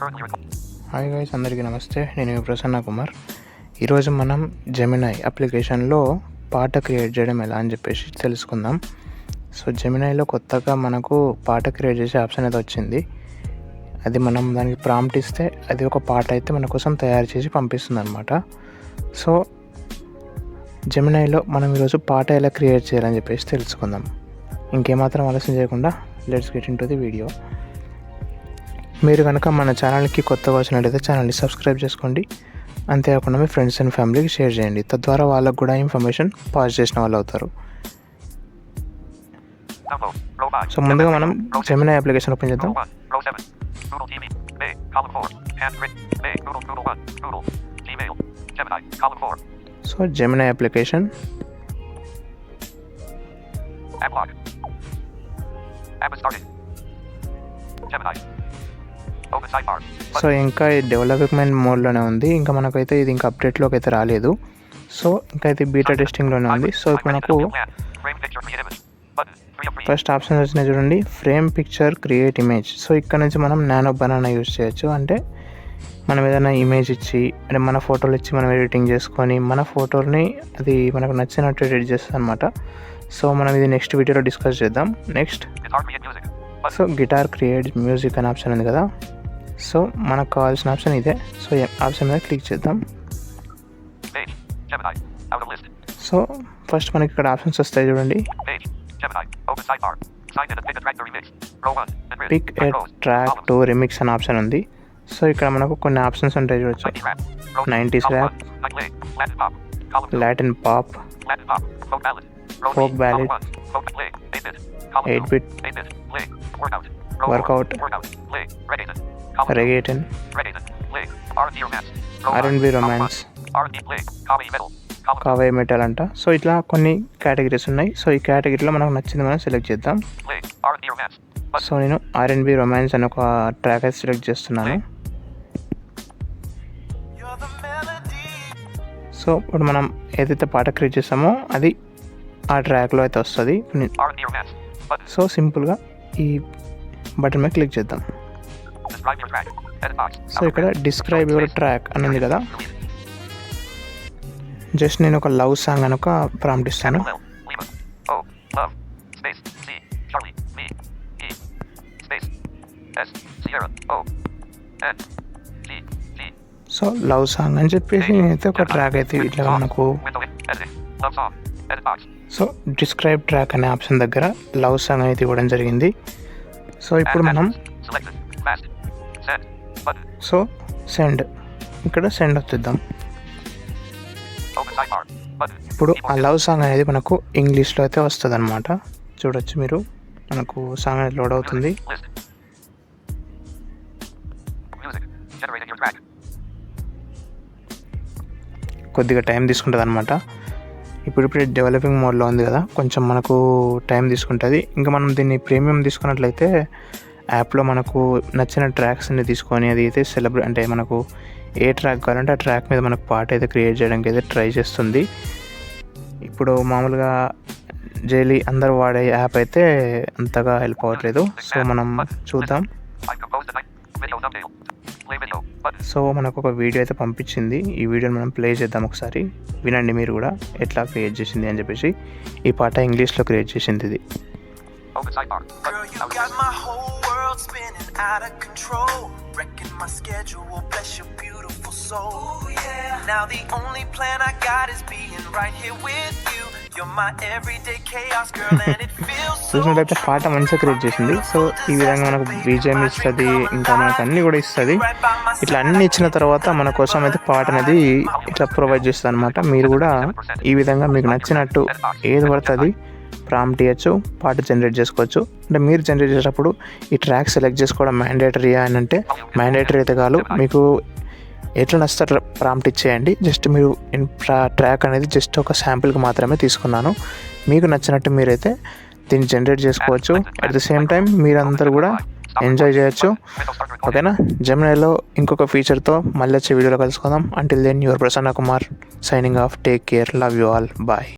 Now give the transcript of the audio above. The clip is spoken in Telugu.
హాయ్ గైస్, అందరికీ నమస్తే. నేను మీ ప్రసన్న కుమార్. ఈరోజు మనం జెమినై అప్లికేషన్లో పాట క్రియేట్ చేయడం ఎలా అని చెప్పేసి తెలుసుకుందాం. సో జెమినైలో కొత్తగా మనకు పాట క్రియేట్ చేసే ఆప్షన్ అయితే వచ్చింది. అది మనం దానికి ప్రాంప్ట్ ఇస్తే అది ఒక పాట అయితే మన కోసం తయారు చేసి పంపిస్తుంది అనమాట. సో జెమినైలో మనం ఈరోజు పాట ఎలా క్రియేట్ చేయాలని చెప్పేసి తెలుసుకుందాం. ఇంకేమాత్రం ఆలస్యం చేయకుండా let's get into the video. మీరు కనుక మన ఛానల్కి కొత్తగా వచ్చినట్లయితే ఛానల్ని సబ్స్క్రైబ్ చేసుకోండి. అంతేకాకుండా మీ ఫ్రెండ్స్ అండ్ ఫ్యామిలీకి షేర్ చేయండి. తద్వారా వాళ్ళకు కూడా ఇన్ఫర్మేషన్ పాస్ చేసిన వాళ్ళు అవుతారు. సో ముందుగా మనం జెమినై అప్లికేషన్ ఓపెన్ చేద్దాం. సో జెమినై అప్లికేషన్ సో ఇంకా డెవలప్మెంట్ మోడ్లోనే ఉంది. ఇంకా మనకైతే ఇది ఇంకా అప్డేట్లోకి అయితే రాలేదు. సో ఇంకా అయితే బీటా టెస్టింగ్లోనే ఉంది. సో ఇప్పుడు మనకు ఫస్ట్ ఆప్షన్ వచ్చినాయి చూడండి, frame picture create image. So ఇక్కడ నుంచి మనం నానో బనానా యూజ్ చేయొచ్చు. అంటే మనం ఏదైనా ఇమేజ్ ఇచ్చి అంటే మన ఫోటోలు ఇచ్చి మనం ఎడిటింగ్ చేసుకొని మన ఫోటోని అది మనకు నచ్చినట్టు ఎడిట్ చేస్తుంది అనమాట. సో మనం ఇది నెక్స్ట్ వీడియోలో డిస్కస్ చేద్దాం. Next so guitar create music అనే ఆప్షన్ ఉంది కదా. సో మనకు కావాల్సిన ఆప్షన్ ఇదే. సో ఆప్షన్ మీద క్లిక్ చేద్దాం. సో ఫస్ట్ మనకి ఇక్కడ ఆప్షన్స్ వస్తాయి చూడండి. Pick a track to remix అనే ఆప్షన్ ఉంది. సో ఇక్కడ మనకు కొన్ని ఆప్షన్స్ ఉంటాయి చూడొచ్చు. 90s rap, Latin pop, folk ballad, 8-bit, workout, reggaeton, R&B romance, కావే మెటల్ అంట. సో ఇట్లా కొన్ని కేటగిరీస్ ఉన్నాయి. సో ఈ కేటగిరీలో మనకు నచ్చింది మనం సెలెక్ట్ చేద్దాం. సో నేను R&B రొమాన్స్ అని ఒక ట్రాక్ అయితే సెలెక్ట్ చేస్తున్నాను. సో ఇప్పుడు మనం ఏదైతే పాట క్రియేట్ చేస్తామో అది ఆ ట్రాక్లో అయితే వస్తుంది. సో సింపుల్గా ఈ బటన్ మీద క్లిక్ చేద్దాం. సో ఇక్కడ డిస్క్రైబ్ యువర్ ట్రాక్ అని ఉంది కదా. జస్ట్ నేను ఒక లవ్ సాంగ్ అని ఒక ప్రాంప్ట్ ఇస్తాను. సో లవ్ సాంగ్ అని చెప్పేసి నేనైతే ఒక ట్రాక్ అయితే ఇట్లా మనకు సో డిస్క్రైబ్ ట్రాక్ అనే ఆప్షన్ దగ్గర లవ్ సాంగ్ అయితే ఇవ్వడం జరిగింది. సో ఇప్పుడు మనం సో సెండ్ ఇక్కడ సెండ్ వచ్చేద్దాం. ఇప్పుడు ఆ లవ్ సాంగ్ అనేది మనకు ఇంగ్లీష్లో అయితే వస్తుంది అనమాట. చూడొచ్చు మీరు, మనకు సాంగ్ అనేది లోడ్ అవుతుంది. కొద్దిగా టైం తీసుకుంటుంది అనమాట. ఇప్పుడు డెవలపింగ్ మోడ్లో ఉంది కదా, కొంచెం మనకు టైం తీసుకుంటుంది. ఇంకా మనం దీన్ని ప్రీమియం తీసుకున్నట్లయితే యాప్లో మనకు నచ్చిన ట్రాక్స్ని తీసుకొని అది అయితే అంటే మనకు ఏ ట్రాక్ కావాలంటే ఆ ట్రాక్ మీద మనకు పాట అయితే క్రియేట్ చేయడానికి అయితే ట్రై చేస్తుంది. ఇప్పుడు మామూలుగా డైలీ అందరూ వాడే యాప్ అయితే అంతగా హెల్ప్ అవ్వట్లేదు. సో మనం చూద్దాం. సో మనకు ఒక వీడియో అయితే పంపించింది. ఈ వీడియోని మనం ప్లే చేద్దాం ఒకసారి. వినండి మీరు కూడా ఎట్లా క్రియేట్ చేసింది అని చెప్పేసి. ఈ పాట ఇంగ్లీష్లో క్రియేట్ చేసింది ఇది. Girl, you got my whole world spinning out of control. Wrecking my schedule, bless your beautiful soul. Ooh, yeah. Now the only plan I got is being right here with you. You're my everyday chaos, girl, and it feels so చూసినట్లయితే పాట మంచిగా క్రియేట్ చేసింది. సో ఈ విధంగా మనకు బీజిఎం ఇస్తుంది, ఇంకా మనకు అన్నీ కూడా ఇస్తుంది. ఇట్లా అన్నీ ఇచ్చిన తర్వాత మన కోసం అయితే పాట అనేది ఇట్లా ప్రొవైడ్ చేస్తుంది అనమాట. మీరు కూడా ఈ విధంగా మీకు నచ్చినట్టు ఏది పడుతుంది ప్రాంప్ట్ ఇవ్వచ్చు, పాట జనరేట్ చేసుకోవచ్చు. అంటే మీరు జనరేట్ చేసేటప్పుడు ఈ ట్రాక్ సెలెక్ట్ చేసుకోవడం మ్యాండేటరీయా అని అంటే మ్యాండేటరీ అయితే కాదు, మీకు ఎట్లా నచ్చితే ప్రాంప్ట్ ఇచ్చేయండి. జస్ట్ మీరు ట్రాక్ అనేది జస్ట్ ఒక శాంపిల్కి మాత్రమే తీసుకున్నాను. మీకు నచ్చినట్టు మీరైతే దీన్ని జనరేట్ చేసుకోవచ్చు. అట్ ది సేమ్ టైం మీరందరూ కూడా ఎంజాయ్ చేయొచ్చు. ఓకేనా. జెమినైలో ఇంకొక ఫీచర్తో మళ్ళీ వచ్చే వీడియోలో కలుసుకుందాం. Until then your Prasanna Kumar signing off. Take care, love you all, bye.